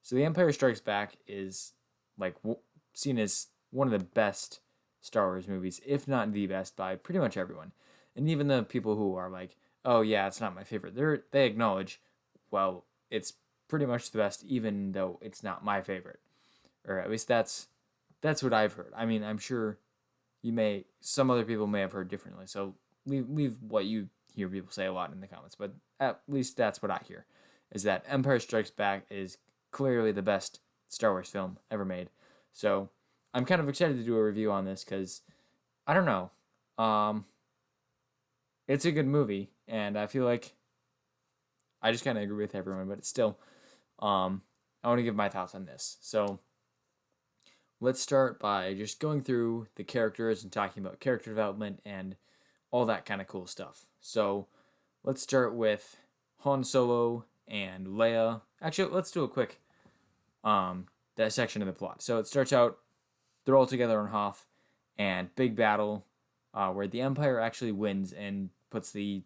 So The Empire Strikes Back is like seen as one of the best Star Wars movies, if not the best, by pretty much everyone. And even the people who are like, "Oh yeah, it's not my favorite," they acknowledge, well, it's pretty much the best, even though it's not my favorite, or at least that's what I've heard. I mean, I'm sure some other people may have heard differently. So leave what you hear people say a lot in the comments, but at least that's what I hear, is that Empire Strikes Back is clearly the best Star Wars film ever made. So I'm kind of excited to do a review on this because I don't know, um, it's a good movie, and I feel like I just kind of agree with everyone, but it's still, I want to give my thoughts on this. So let's start by just going through the characters and talking about character development and all that kind of cool stuff. So let's start with Han Solo and Leia. Actually, let's do a quick dissection of the plot. So it starts out, they're all together on Hoth, and big battle where the Empire actually wins and puts the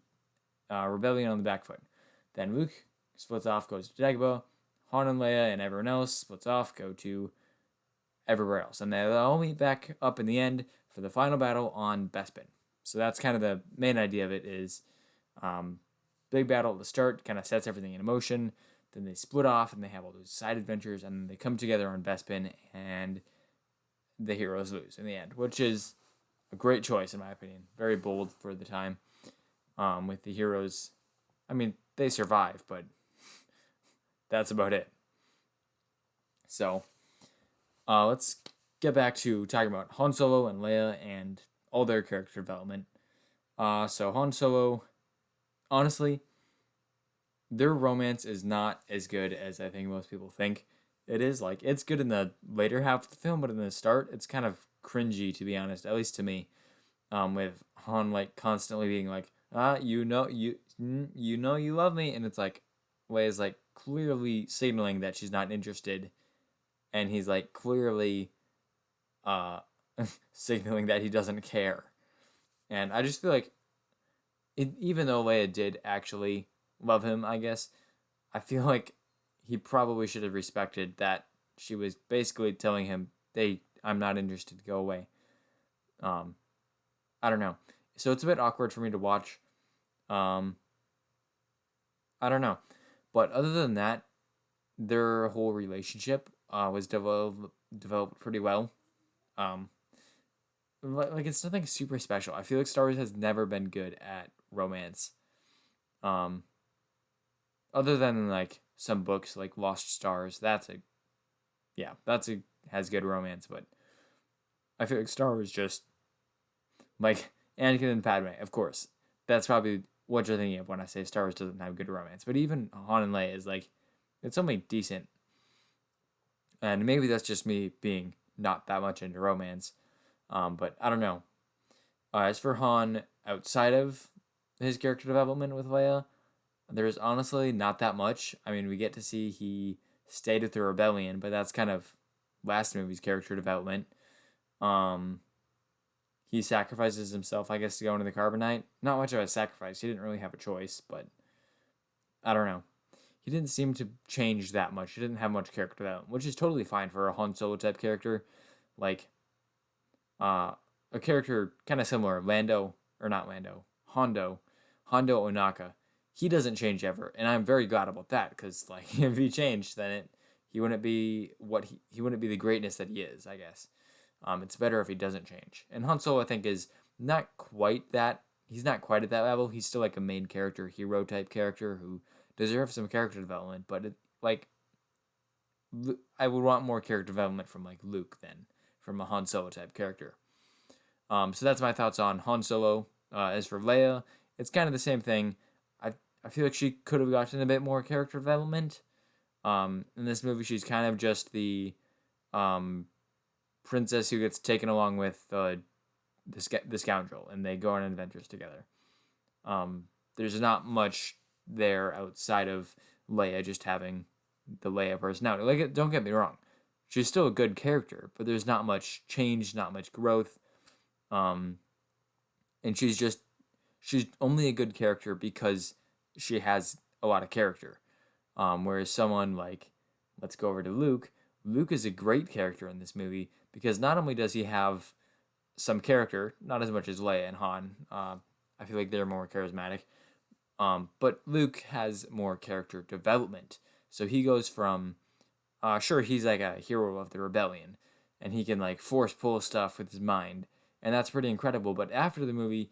rebellion on the back foot. Then Luke splits off, goes to Dagobah. Han and Leia and everyone else splits off, go to everywhere else. And they all meet back up in the end for the final battle on Bespin. So that's kind of the main idea of it is big battle at the start, kind of sets everything in motion. Then they split off and they have all those side adventures, and they come together on Bespin, and the heroes lose in the end, which is a great choice in my opinion. Very bold for the time. With the heroes, I mean, they survive, but that's about it. So let's get back to talking about Han Solo and Leia and all their character development. So Han Solo, honestly, their romance is not as good as I think most people think it is. Like, it's good in the later half of the film, but in the start, it's kind of cringy, to be honest, at least to me. With Han like constantly being like, you know you love me, and it's like Leia's like clearly signaling that she's not interested, and he's like clearly uh signaling that he doesn't care. And I just feel like even though Leia did actually love him, I guess, I feel like he probably should have respected that she was basically telling him, "Hey, I'm not interested. Go away." Um, I don't know. So it's a bit awkward for me to watch. Um, I don't know, but other than that, their whole relationship was developed pretty well. Um, like it's nothing super special. I feel like Star Wars has never been good at romance. Um, other than like some books like Lost Stars, that's a has good romance, but I feel like Star Wars just like Anakin and Padme, of course. That's probably what you're thinking of when I say Star Wars doesn't have good romance. But even Han and Leia is like, it's only decent. And maybe that's just me being not that much into romance. But I don't know. As for Han, outside of his character development with Leia, there's honestly not that much. I mean, we get to see he stayed with the rebellion, but that's kind of last movie's character development. Um, he sacrifices himself, I guess, to go into the carbonite. Not much of a sacrifice. He didn't really have a choice, but I don't know. He didn't seem to change that much. He didn't have much character development, which is totally fine for a Han Solo type character. Like, a character kind of similar, Lando, or not Lando, Hondo Onaka. He doesn't change ever, and I'm very glad about that because, like, if he changed, then he wouldn't be he wouldn't be the greatness that he is, I guess. It's better if he doesn't change. And Han Solo, I think, is not quite that. He's not quite at that level. He's still like a main character, hero type character who deserves some character development. But like, I would want more character development from like Luke than from a Han Solo type character. So that's my thoughts on Han Solo. As for Leia, it's kind of the same thing. I feel like she could have gotten a bit more character development. In this movie, she's kind of just the um, princess who gets taken along with the scoundrel, and they go on adventures together. There's not much there outside of Leia just having the Leia personality. Like, don't get me wrong, she's still a good character, but there's not much change, not much growth. Um, and she's only a good character because she has a lot of character. Whereas someone let's go over to Luke. Luke is a great character in this movie because not only does he have some character, not as much as Leia and Han. I feel like they're more charismatic. But Luke has more character development. So he goes from, sure, he's like a hero of the rebellion, and he can like force pull stuff with his mind, and that's pretty incredible. But after the movie,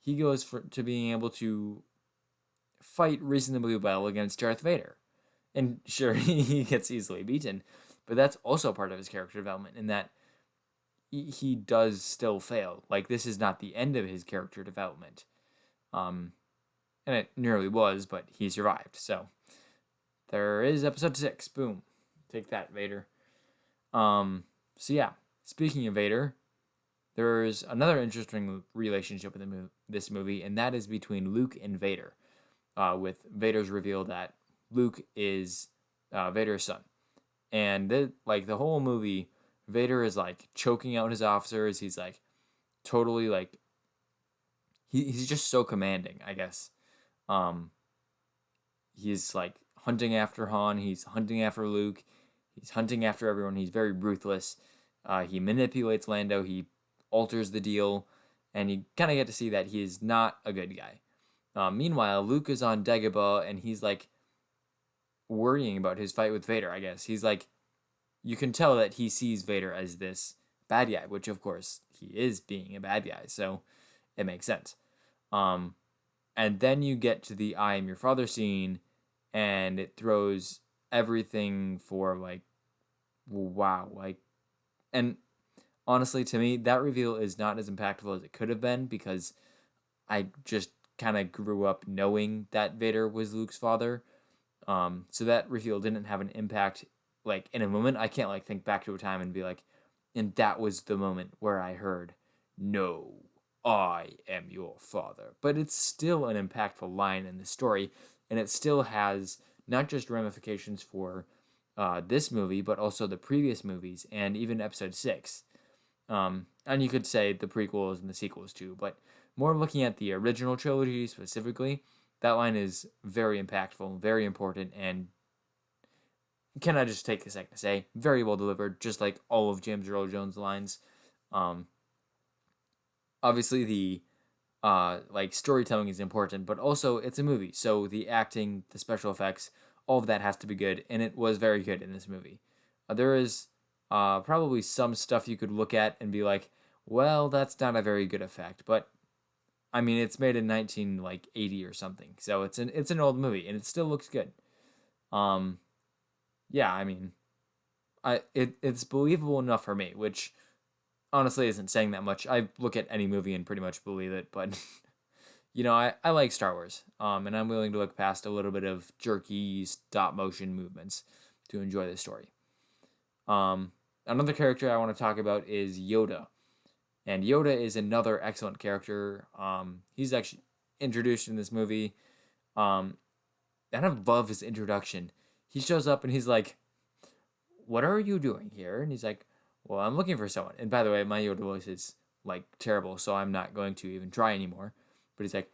he goes to being able to fight reasonably well against Darth Vader. And sure, he gets easily beaten, but that's also part of his character development in that he does still fail. Like, this is not the end of his character development. And it nearly was, but he survived. So there is episode 6. Boom. Take that, Vader. So yeah, speaking of Vader, there's another interesting relationship in this movie, and that is between Luke and Vader. With Vader's reveal that Luke is Vader's son. And the whole movie, Vader is like choking out his officers. He's like totally like he's just so commanding, I guess. He's like hunting after Han. He's hunting after Luke. He's hunting after everyone. He's very ruthless. He manipulates Lando. He alters the deal, and you kind of get to see that he is not a good guy. Meanwhile, Luke is on Dagobah, and he's like worrying about his fight with Vader. I guess he's like, you can tell that he sees Vader as this bad guy, which of course he is being a bad guy, so it makes sense. And then you get to the "I am your father" scene, and it throws everything for like, wow, like, and honestly, to me, that reveal is not as impactful as it could have been because I just kind of grew up knowing that Vader was Luke's father. So that reveal didn't have an impact like in a moment. I can't like think back to a time and be like, and that was the moment where I heard, "No, I am your father." But it's still an impactful line in the story, and it still has not just ramifications for this movie, but also the previous movies and even episode 6. And you could say the prequels and the sequels too, but more looking at the original trilogy specifically, that line is very impactful, very important, and can I just take a second to say, very well delivered, just like all of James Earl Jones' lines. Obviously, the like storytelling is important, but also it's a movie, so the acting, the special effects, all of that has to be good, and it was very good in this movie. There is probably some stuff you could look at and be like, well, that's not a very good effect, but I mean, it's made in 1980 or something, so it's an old movie, and it still looks good. Yeah, I mean, it's believable enough for me, which honestly isn't saying that much. I look at any movie and pretty much believe it, but I like Star Wars, and I'm willing to look past a little bit of jerky stop motion movements to enjoy the story. Another character I want to talk about is Yoda. And Yoda is another excellent character. He's actually introduced in this movie. And I love his introduction. He shows up and he's like, "What are you doing here?" And he's like, "Well, I'm looking for someone." And by the way, my Yoda voice is like terrible, so I'm not going to even try anymore. But he's like,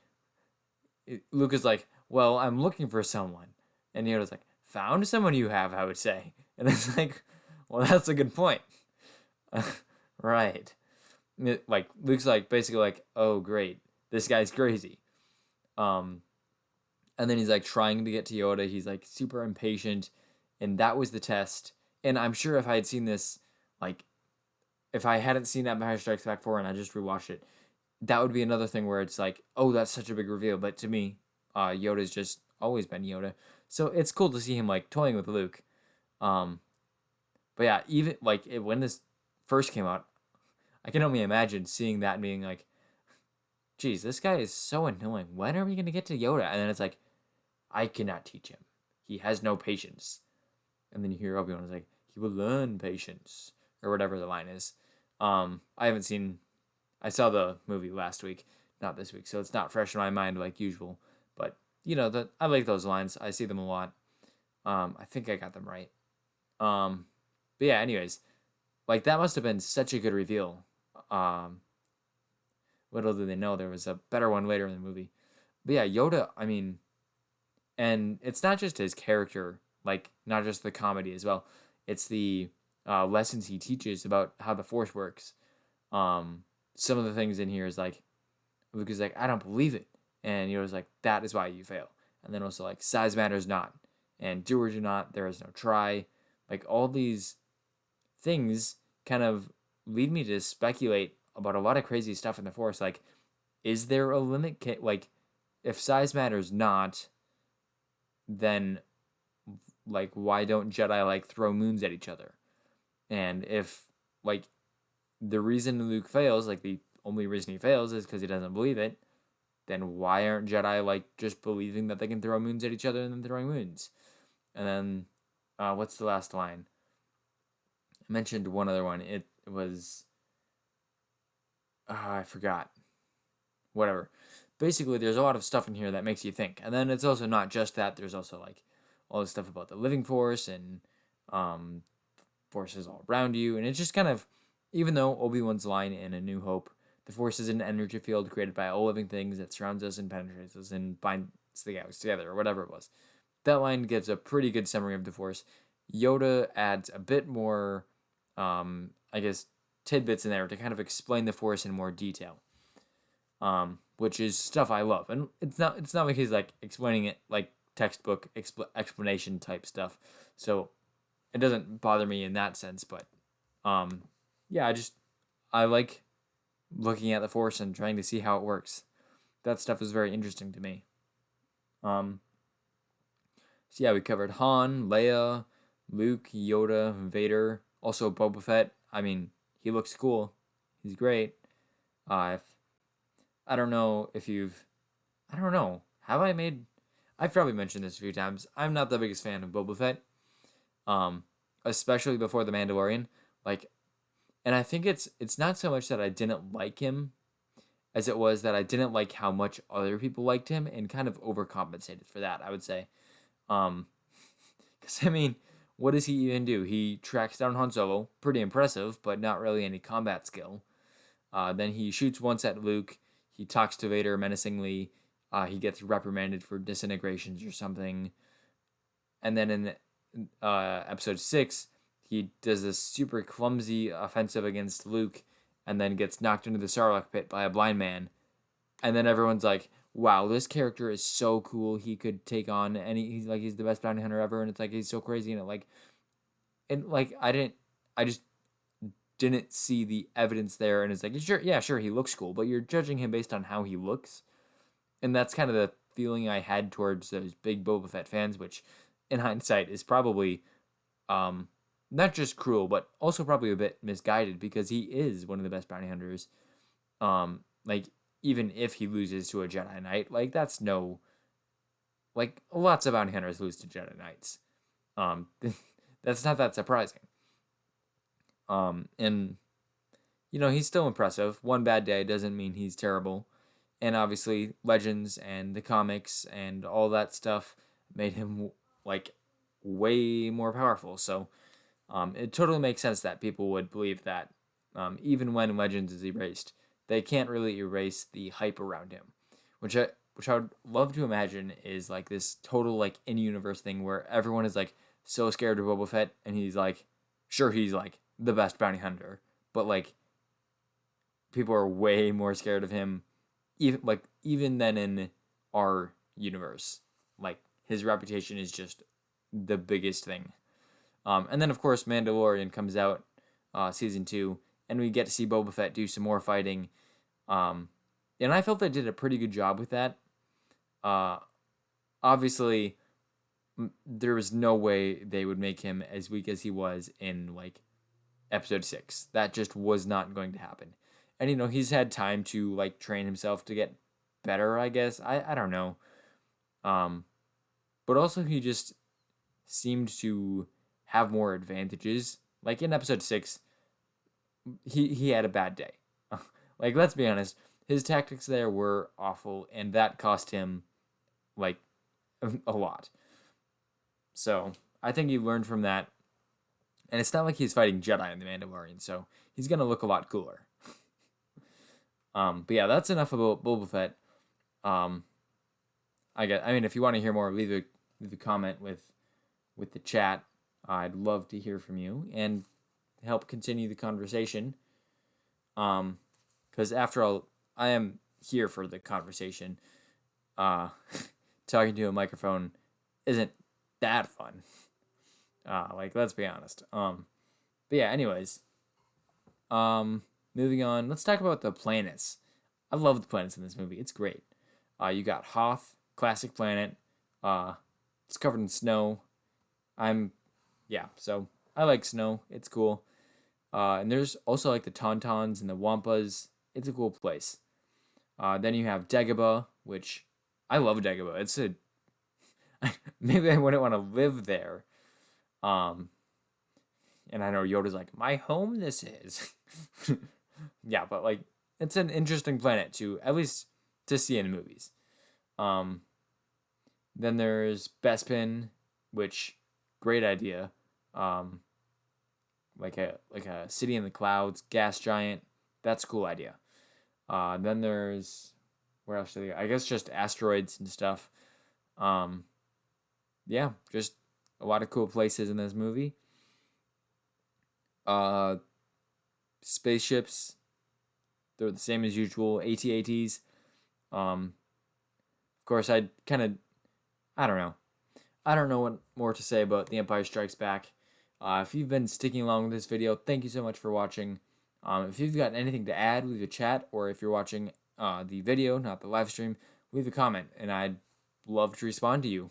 Luke is like, "Well, I'm looking for someone." And Yoda's like, "Found someone you have, I would say." And it's like, well, that's a good point. Right. Like Luke's like basically like, "Oh great, this guy's crazy." Um, and then he's like trying to get to Yoda. He's like super impatient, and that was the test. And I'm sure if I had seen this, like, if I hadn't seen Empire Strikes Back 4 and I just rewatched it, that would be another thing where it's like, oh, that's such a big reveal. But to me, Yoda's just always been Yoda, so it's cool to see him like toying with Luke. Um, but yeah, even like when this first came out, I can only imagine seeing that and being like, geez, this guy is so annoying. When are we going to get to Yoda? And then it's like, I cannot teach him. He has no patience. And then you hear Obi-Wan is like, he will learn patience. Or whatever the line is. I saw the movie last week, not this week, so it's not fresh in my mind like usual. But, I like those lines. I see them a lot. I think I got them right. But yeah, anyways, like that must have been such a good reveal. Little did they know there was a better one later in the movie. But yeah, Yoda, I mean, and it's not just his character like not just the comedy as well. It's the lessons he teaches about how the Force works. Some of the things in here is like Luke is like, I don't believe it, and Yoda's like, that is why you fail. And then also like size matters not, and do or do not, there is no try. Like all these things kind of lead me to speculate about a lot of crazy stuff in the Force. Like, is there a limit? Like, if size matters not, then like why don't Jedi like throw moons at each other? And if like the reason Luke fails, like the only reason he fails is because he doesn't believe it, then why aren't Jedi like just believing that they can throw moons at each other and then throwing moons? And then what's the last line? I mentioned one other one. It was I forgot. Whatever. Basically, there's a lot of stuff in here that makes you think. And then it's also not just that. There's also like all this stuff about the living force and forces all around you. And it's just kind of, even though Obi-Wan's line in A New Hope, the force is an energy field created by all living things that surrounds us and penetrates us and binds the galaxy together, or whatever it was. That line gives a pretty good summary of the force. Yoda adds a bit more, I guess, tidbits in there to kind of explain the force in more detail. Which is stuff I love, and it's not like he's like explaining it like textbook explanation type stuff, so it doesn't bother me in that sense. But yeah, I like looking at the Force and trying to see how it works. That stuff is very interesting to me. So yeah, we covered Han, Leia, Luke, Yoda, Vader, also Boba Fett. I mean, he looks cool. He's great. If I don't know if you've, I don't know. Have I made? I've probably mentioned this a few times. I'm not the biggest fan of Boba Fett, especially before the Mandalorian. Like, and I think it's not so much that I didn't like him, as it was that I didn't like how much other people liked him and kind of overcompensated for that. I would say, because I mean, what does he even do? He tracks down Han Solo, pretty impressive, but not really any combat skill. Then he shoots once at Luke. He talks to Vader menacingly. He gets reprimanded for disintegrations or something. And then in episode 6, he does this super clumsy offensive against Luke and then gets knocked into the Sarlacc pit by a blind man. And then everyone's like, wow, this character is so cool. He could take on he's the best bounty hunter ever. And it's like, he's so crazy. I just didn't see the evidence there, and it's like, sure, he looks cool, but you're judging him based on how he looks, and that's kind of the feeling I had towards those big Boba Fett fans, which, in hindsight, is probably, not just cruel, but also probably a bit misguided because he is one of the best bounty hunters. Like even if he loses to a Jedi Knight, like that's no, like lots of bounty hunters lose to Jedi Knights. That's not that surprising. And he's still impressive. One bad day doesn't mean he's terrible. And obviously, Legends and the comics and all that stuff made him like way more powerful. So, it totally makes sense that people would believe that. Even when Legends is erased, they can't really erase the hype around him, which I would love to imagine is like this total like in-universe thing where everyone is like so scared of Boba Fett, and he's like, sure, he's like the best bounty hunter, but like people are way more scared of him even than in our universe. Like his reputation is just the biggest thing. And then of course Mandalorian comes out season 2, and we get to see Boba Fett do some more fighting. And I felt they did a pretty good job with that. Obviously there was no way they would make him as weak as he was in like episode 6. That just was not going to happen. And he's had time to like train himself to get better, I guess. I don't know. But also he just seemed to have more advantages. Like in episode 6, he had a bad day. Like, let's be honest, his tactics there were awful, and that cost him like a lot. So I think he learned from that. And it's not like he's fighting Jedi in The Mandalorian, so he's going to look a lot cooler. But yeah, that's enough about Boba Fett. I mean, if you want to hear more, leave a comment with with the chat. I'd love to hear from you and help continue the conversation. Because after all, I am here for the conversation. Talking to a microphone isn't that fun. Like, let's be honest. But yeah, anyways. Moving on. Let's talk about the planets. I love the planets in this movie. It's great. You got Hoth, classic planet. It's covered in snow. So I like snow. It's cool. And there's also like the Tauntauns and the Wampas. It's a cool place. Then you have Dagobah, which I love Dagobah. It's a maybe I wouldn't want to live there. And I know Yoda's like, my home this is. Yeah, but like it's an interesting planet to at least to see in movies. Then there's Bespin, which great idea. Like a city in the clouds, gas giant. That's a cool idea. Then there's where else? I guess just asteroids and stuff. Yeah, just a lot of cool places in this movie. Spaceships, they're the same as usual. AT-ATs. Of course, I don't know. I don't know what more to say about The Empire Strikes Back. If you've been sticking along with this video, thank you so much for watching. If you've got anything to add, leave a chat, or if you're watching the video, not the live stream, leave a comment, and I'd love to respond to you.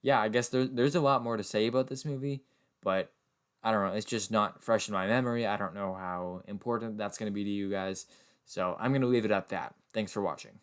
Yeah, I guess there's a lot more to say about this movie, but I don't know. It's just not fresh in my memory. I don't know how important that's going to be to you guys. So I'm going to leave it at that. Thanks for watching.